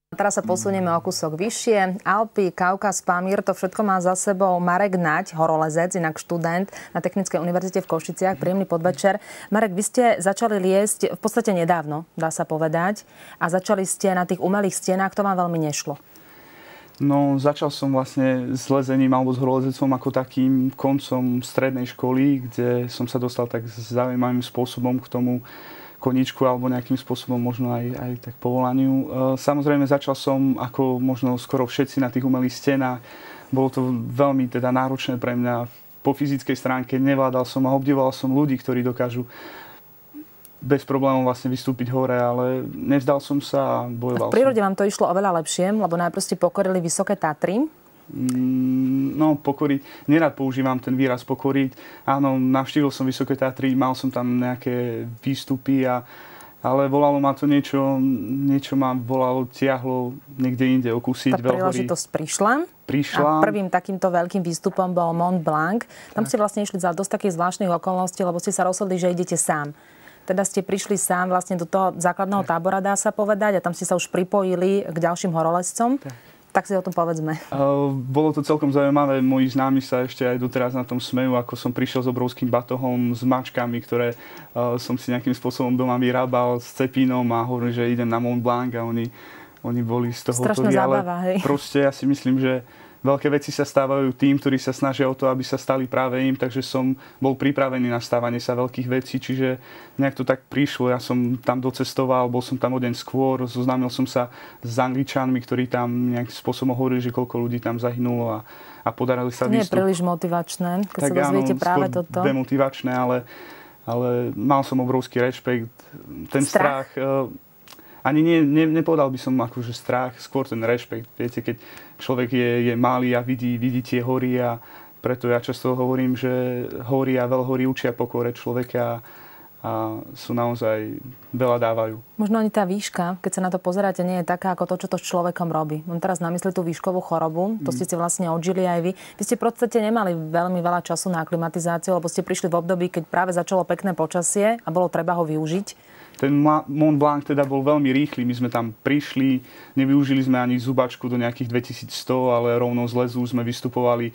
Teraz sa posunieme o kúsok vyššie. Alpy, Kaukaz, Pamír, to všetko má za sebou Marek Naď, horolezec, inak študent na Technickej univerzite v Košiciach. Príjemný podvečer. Marek, vy ste začali liesť v podstate nedávno, dá sa povedať. A začali ste na tých umelých stenách, to vám veľmi nešlo. No, začal som vlastne s lezením alebo s horolezectvom ako takým koncom strednej školy, kde som sa dostal tak zaujímavým spôsobom k tomu koníčku alebo nejakým spôsobom možno aj tak povolaniu. Samozrejme začal som ako možno skoro všetci na tých umelých stenách. Bolo to veľmi teda náročné pre mňa po fyzickej stránke. Nevládal som a obdivoval som ľudí, ktorí dokážu bez problémov vlastne vystúpiť hore, ale nevzdal som sa a bojoval som. V prírode vám to išlo oveľa lepšie, lebo najprv ste pokorili Vysoké Tatry. No, pokoriť. Nerad používam ten výraz pokoriť. Áno, navštívil som Vysoké Tatry, mal som tam nejaké výstupy, ale volalo ma to niečo ma volalo, tiahlo niekde inde okúsiť Tá príležitosť prišla. A prvým takýmto veľkým výstupom bol Mont Blanc. Tam ste vlastne išli za dosť takých zvláštnych okolností, lebo ste sa rozhodli, že idete sám. Teda ste prišli sám vlastne do toho základného tábora, dá sa povedať, a tam ste sa už pripojili k ďalším horolezcom. Tak si o tom povedzme. Bolo to celkom zaujímavé. Moji známi sa ešte aj doteraz na tom smejú, ako som prišiel s obrovským batohom, s mačkami, ktoré som si nejakým spôsobom doma vyrábal, s cepínom a hovorím, že idem na Mont Blanc a oni boli z toho strašná zábava, hej. Proste ja si myslím, že veľké veci sa stávajú tým, ktorí sa snažia o to, aby sa stali práve im, takže som bol pripravený na stávanie sa veľkých vecí, čiže nejak to tak prišlo. Ja som tam docestoval, bol som tam o deň skôr, zoznámil som sa s Angličanmi, ktorí tam nejakým spôsobom hovorili, že koľko ľudí tam zahynulo a podarili sa výstup. Nie je príliš motivačné, keď sa dozviete práve toto. Demotivačné, ale mal som obrovský rešpekt. Ten strach ani nepovedal by som akože strach, skôr ten rešpekt. Viete, keď človek je malý a vidí tie hory, a preto ja často hovorím, že hory a veľhory učia pokore človeka a sú naozaj veľa dávajú. Možno ani tá výška, keď sa na to pozeráte, nie je taká ako to, čo to s človekom robí. Mám teraz na mysli tú výškovú chorobu, to ste si vlastne odžili aj vy. Vy ste v podstate nemali veľmi veľa času na aklimatizáciu, lebo ste prišli v období, keď práve začalo pekné počasie a bolo treba ho využiť. Ten Mont Blanc teda bol veľmi rýchly. My sme tam prišli, nevyužili sme ani zubačku do nejakých 2100, ale rovno z lezu sme vystupovali,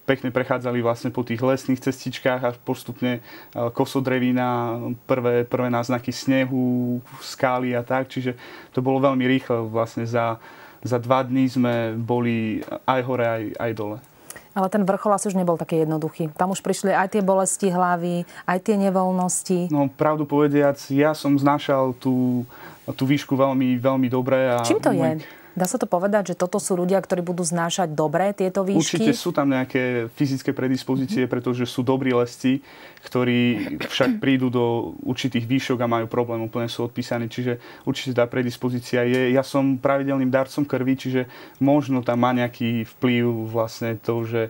pekne prechádzali vlastne po tých lesných cestičkách a postupne kosodrevina, prvé náznaky snehu, skály a tak. Čiže to bolo veľmi rýchle. Vlastne za 2 dní sme boli aj hore, aj dole. Ale ten vrchol asi už nebol taký jednoduchý. Tam už prišli aj tie bolesti hlavy, aj tie nevoľnosti. No, pravdu povediac, ja som znášal tú výšku veľmi, veľmi dobre. Čím to je? Dá sa to povedať, že toto sú ľudia, ktorí budú znášať dobre tieto výšky? Určite sú tam nejaké fyzické predispozície, pretože sú dobrí lesci, ktorí však prídu do určitých výšok a majú problém, úplne sú odpísaní. Čiže určite tá predispozícia je. Ja som pravidelným darcom krvi, čiže možno tam má nejaký vplyv vlastne to, že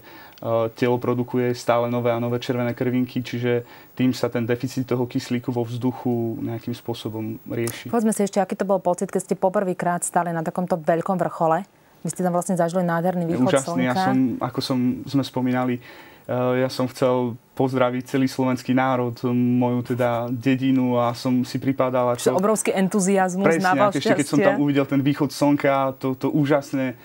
telo produkuje stále nové a nové červené krvinky, čiže tým sa ten deficit toho kyslíku vo vzduchu nejakým spôsobom rieši. Povedzme si ešte, aký to bol pocit, keď ste poprvýkrát stáli na takomto veľkom vrchole. Vy ste tam vlastne zažili nádherný východ úžasný. slnka. Ako sme spomínali, ja som chcel pozdraviť celý slovenský národ, moju teda dedinu a som si pripadal ako obrovský entuziazmus, presne, nával šťastie. Ešte keď som tam uvidel ten východ slnka, to úžasné.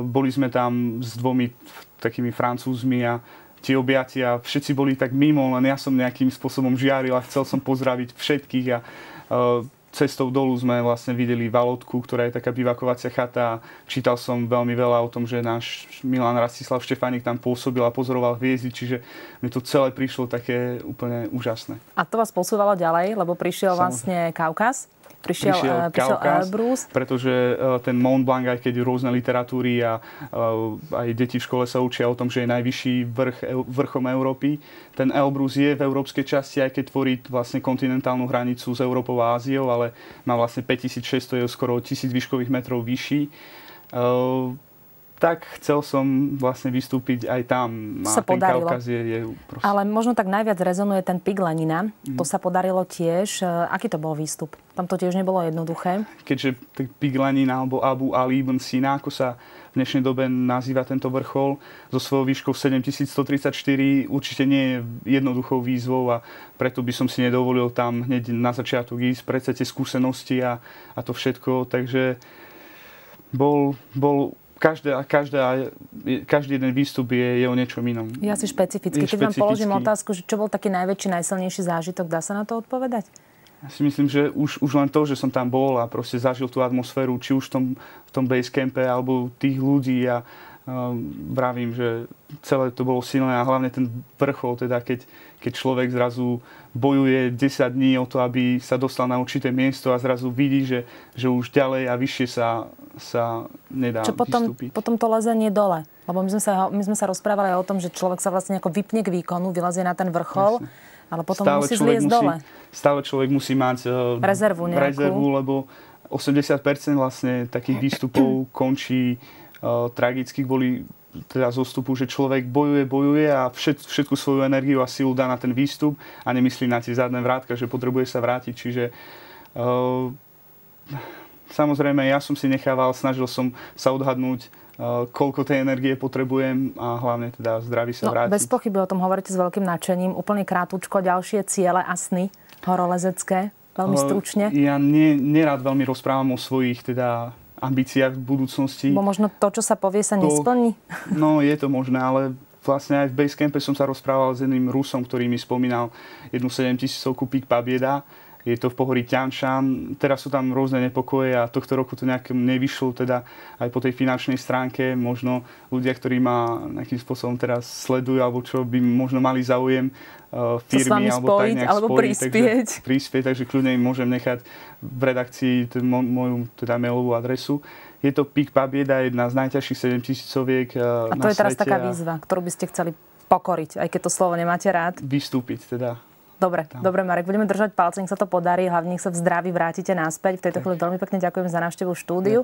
Boli sme tam s 2 takými Francúzmi a tie objatia, všetci boli tak mimo, len ja som nejakým spôsobom žiaril a chcel som pozdraviť všetkých a cestou dolu sme vlastne videli Valotku, ktorá je taká bivakovacia chata. Čítal som veľmi veľa o tom, že náš Milan Rastislav Štefánik tam pôsobil a pozoroval hviezdy, čiže mi to celé prišlo také úplne úžasné. A to vás posúvalo ďalej, lebo prišiel vlastne Kaukaz? Prišiel Kaukaz, Elbrus. pretože ten Mont Blanc, aj keď rôzne literatúry a aj deti v škole sa učia o tom, že je najvyšší vrchom Európy. Ten Elbrus je v európskej časti, aj keď tvorí vlastne kontinentálnu hranicu s Európou a Áziou, ale má vlastne 5600, je skoro 1000 výškových metrov vyšší. Tak chcel som vlastne vystúpiť aj tam. Sa ten podarilo. Kaukaz je proste... Ale možno tak najviac rezonuje ten Pik Lenina. To sa podarilo tiež. Aký to bol výstup? Tam to tiež nebolo jednoduché. Keďže Pik Lenina alebo Abu Ali ibn Sina, ako sa v dnešnej dobe nazýva tento vrchol, so svojou výškou 7134 určite nie je jednoduchou výzvou a preto by som si nedovolil tam hneď na začiatok ísť, predsa tie skúsenosti a to všetko. Takže každý jeden výstup je o niečom inom. Je asi špecifický. Keď vám položím otázku, že čo bol taký najväčší, najsilnejší zážitok, dá sa na to odpovedať? Ja si myslím, že už len to, že som tam bol a proste zažil tú atmosféru, či už v tom basecampe, alebo tých ľudí a vravím, že celé to bolo silné a hlavne ten vrchol, teda keď človek zrazu bojuje 10 dní o to, aby sa dostal na určité miesto a zrazu vidí, že už ďalej a vyššie sa nedá vystúpiť. Potom to lezenie dole? Lebo my sme sa rozprávali o tom, že človek sa vlastne ako vypne k výkonu, vylezie na ten vrchol, ale potom musí zliesť dole. Stále človek musí mať rezervu, lebo 80% vlastne takých výstupov končí tragicky kvôli teda zostupu, že človek bojuje a všetku svoju energiu a silu dá na ten výstup a nemyslí na tie zadné vrátka, že potrebuje sa vrátiť. Čiže samozrejme ja som si nechával, snažil som sa odhadnúť, koľko tej energie potrebujem a hlavne teda zdraví sa vrátiť. Bez pochyby o tom hovoríte s veľkým nadšením. Úplne krátko, ďalšie ciele a sny horolezecké, veľmi stručne. Ja nerad veľmi rozprávam o svojich teda ambíciách v budúcnosti. Bo možno to, čo sa povie, sa nesplní? No, je to možné, ale vlastne aj v Basecampe som sa rozprával s jedným Rusom, ktorý mi spomínal jednu 7000-ovku Peak Pabieda. Je to v pohorí Tianshan. Teraz sú tam rôzne nepokoje a tohto roku to nejak nevyšlo, teda aj po tej finančnej stránke. Možno ľudia, ktorí ma nejakým spôsobom teraz sledujú, alebo čo by možno mali záujem firmy, alebo tak nejak alebo prispieť, takže kľudne im môžem nechať v redakcii moju teda mailovú adresu. Je to Peak Pabieda, jedna z najťažších 7000-oviek na svete. A to je teraz taká výzva, ktorú by ste chceli pokoriť, aj keď to slovo nemáte rád. Vystúpiť teda. Dobre, Marek, budeme držať palce, nech sa to podarí, hlavne nech sa v zdraví vrátite naspäť. V tejto chvíli veľmi pekne ďakujem za návštevu v štúdiu.